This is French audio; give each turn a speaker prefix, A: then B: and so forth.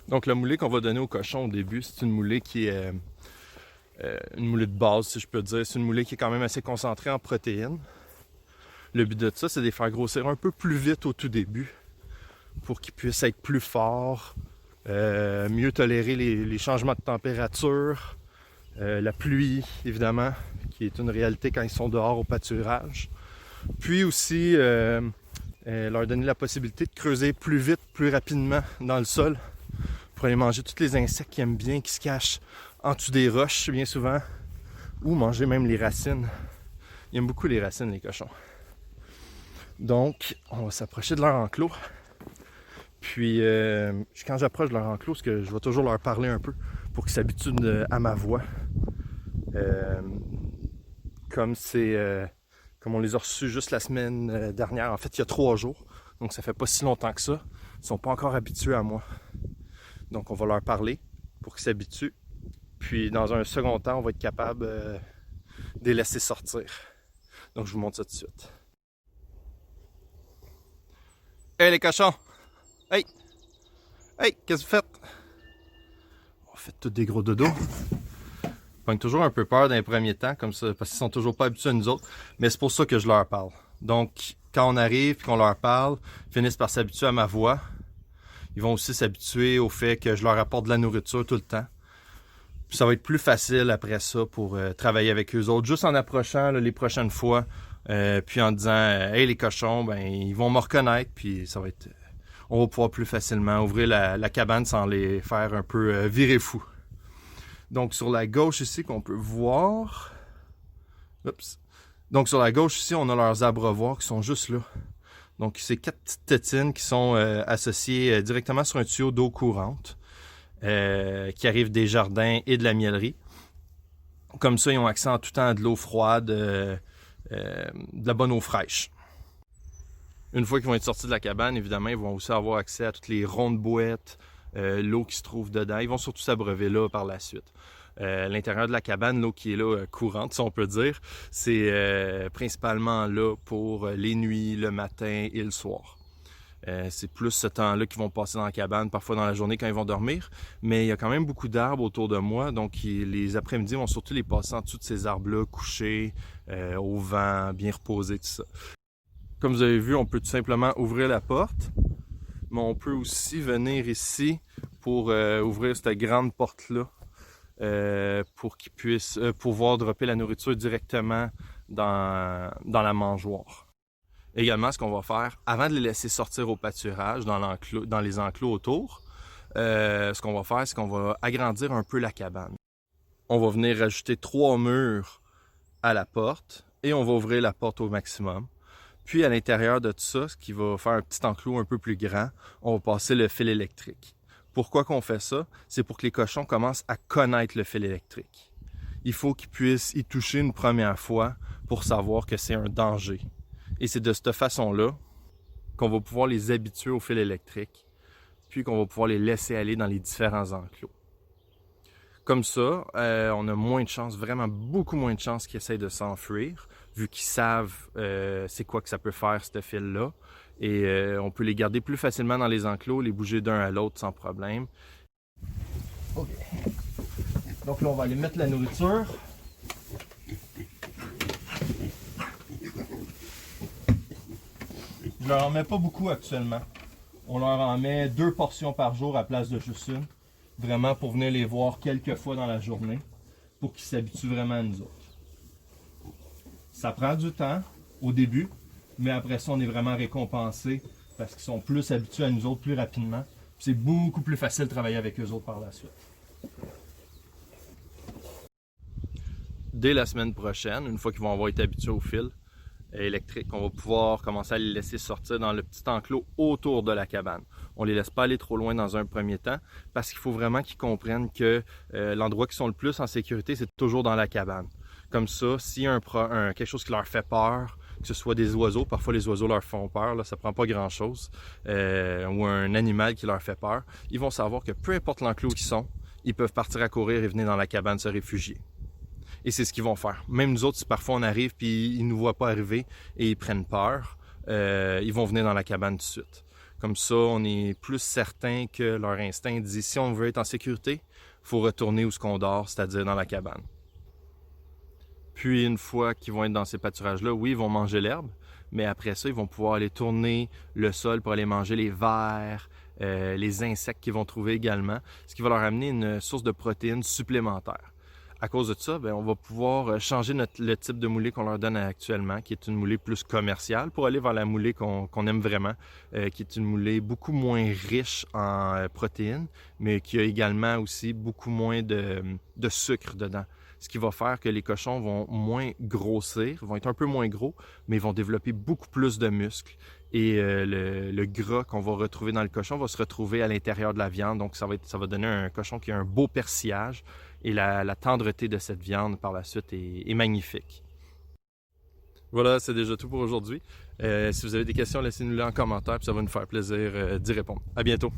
A: Donc la moulée qu'on va donner aux cochons au début, c'est une moulée qui est une moulée de base, si je peux dire. C'est une moulée qui est quand même assez concentrée en protéines. Le but de ça, c'est de les faire grossir un peu plus vite au tout début pour qu'ils puissent être plus forts, mieux tolérer les changements de température, la pluie, évidemment, qui est une réalité quand ils sont dehors au pâturage. Puis aussi, leur donner la possibilité de creuser plus vite, plus rapidement dans le sol pour aller manger tous les insectes qu'ils aiment bien, qui se cachent en dessous des roches, bien souvent, ou manger même les racines. Ils aiment beaucoup les racines, les cochons. Donc, on va s'approcher de leur enclos. Puis, quand j'approche de leur enclos, je vais toujours leur parler un peu pour qu'ils s'habituent à ma voix. Comme on les a reçus juste la semaine dernière, en fait, il y a 3 jours. Donc, ça fait pas si longtemps que ça. Ils sont pas encore habitués à moi. Donc, on va leur parler pour qu'ils s'habituent. Puis, dans un second temps, on va être capable de les laisser sortir. Donc, je vous montre ça tout de suite. Hey les cochons! Hey! Hey! Qu'est-ce que vous faites? On fait tous des gros dodos. Ils prennent toujours un peu peur dans les premiers temps, comme ça, parce qu'ils sont toujours pas habitués à nous autres. Mais c'est pour ça que je leur parle. Donc, quand on arrive et qu'on leur parle, ils finissent par s'habituer à ma voix. Ils vont aussi s'habituer au fait que je leur apporte de la nourriture tout le temps. Puis ça va être plus facile après ça pour travailler avec eux autres, juste en approchant là, les prochaines fois. Puis en disant hey les cochons, ben ils vont me reconnaître, puis ça va être. On va pouvoir plus facilement ouvrir la cabane sans les faire un peu virer fou. Donc sur la gauche ici qu'on peut voir. Oups. Donc sur la gauche ici, on a leurs abreuvoirs qui sont juste là. Donc c'est 4 petites tétines qui sont associées directement sur un tuyau d'eau courante qui arrive des jardins et de la mielerie. Comme ça, ils ont accès en tout temps à de l'eau froide. De la bonne eau fraîche. Une fois qu'ils vont être sortis de la cabane, évidemment, ils vont aussi avoir accès à toutes les rondes boîtes, l'eau qui se trouve dedans. Ils vont surtout s'abreuver là par la suite. L'intérieur de la cabane, l'eau qui est là courante, si on peut dire, c'est principalement là pour les nuits, le matin et le soir. C'est plus ce temps-là qu'ils vont passer dans la cabane, parfois dans la journée quand ils vont dormir. Mais il y a quand même beaucoup d'arbres autour de moi, donc les après-midi vont surtout les passer en dessous de ces arbres-là, couchés, au vent, bien reposés, tout ça. Comme vous avez vu, on peut tout simplement ouvrir la porte, mais on peut aussi venir ici pour ouvrir cette grande porte-là pour qu'ils puissent pouvoir dropper la nourriture directement dans la mangeoire. Également, ce qu'on va faire, avant de les laisser sortir au pâturage, dans les enclos autour, ce qu'on va faire, c'est qu'on va agrandir un peu la cabane. On va venir rajouter 3 murs à la porte et on va ouvrir la porte au maximum. Puis à l'intérieur de tout ça, ce qui va faire un petit enclos un peu plus grand, on va passer le fil électrique. Pourquoi qu'on fait ça? C'est pour que les cochons commencent à connaître le fil électrique. Il faut qu'ils puissent y toucher une première fois pour savoir que c'est un danger. Et c'est de cette façon-là qu'on va pouvoir les habituer au fil électrique, puis qu'on va pouvoir les laisser aller dans les différents enclos. Comme ça, on a moins de chances, vraiment beaucoup moins de chances qu'ils essayent de s'enfuir, vu qu'ils savent c'est quoi que ça peut faire, ce fil-là. Et on peut les garder plus facilement dans les enclos, les bouger d'un à l'autre sans problème. OK. Donc là, on va aller mettre la nourriture. Je leur en mets pas beaucoup actuellement. On leur en met 2 portions par jour à place de juste une. Vraiment pour venir les voir quelques fois dans la journée. Pour qu'ils s'habituent vraiment à nous autres. Ça prend du temps au début. Mais après ça, on est vraiment récompensé. Parce qu'ils sont plus habitués à nous autres plus rapidement. C'est beaucoup plus facile de travailler avec eux autres par la suite. Dès la semaine prochaine, une fois qu'ils vont avoir été habitués au fil électrique, on va pouvoir commencer à les laisser sortir dans le petit enclos autour de la cabane. On les laisse pas aller trop loin dans un premier temps parce qu'il faut vraiment qu'ils comprennent que l'endroit qui sont le plus en sécurité, c'est toujours dans la cabane. Comme ça, s'il y a quelque chose qui leur fait peur, que ce soit des oiseaux, parfois les oiseaux leur font peur, là, ça prend pas grand-chose, ou un animal qui leur fait peur, ils vont savoir que peu importe l'enclos qu'ils sont, ils peuvent partir à courir et venir dans la cabane se réfugier. Et c'est ce qu'ils vont faire. Même nous autres, si parfois on arrive puis ils ne nous voient pas arriver et ils prennent peur, ils vont venir dans la cabane tout de suite. Comme ça, on est plus certain que leur instinct dit si on veut être en sécurité, il faut retourner où ce qu'on dort, c'est-à-dire dans la cabane. Puis une fois qu'ils vont être dans ces pâturages-là, oui, ils vont manger l'herbe, mais après ça, ils vont pouvoir aller tourner le sol pour aller manger les vers, les insectes qu'ils vont trouver également, ce qui va leur amener une source de protéines supplémentaire. À cause de ça, on va pouvoir changer le type de moulée qu'on leur donne actuellement, qui est une moulée plus commerciale, pour aller vers la moulée qu'on aime vraiment, qui est une moulée beaucoup moins riche en protéines, mais qui a également aussi beaucoup moins de sucre dedans. Ce qui va faire que les cochons vont moins grossir, vont être un peu moins gros, mais ils vont développer beaucoup plus de muscles. Et le gras qu'on va retrouver dans le cochon va se retrouver à l'intérieur de la viande. Donc ça va donner un cochon qui a un beau persillage. Et la tendreté de cette viande par la suite est magnifique. Voilà, c'est déjà tout pour aujourd'hui. Si vous avez des questions, laissez-nous-les en commentaire, puis ça va nous faire plaisir d'y répondre. À bientôt!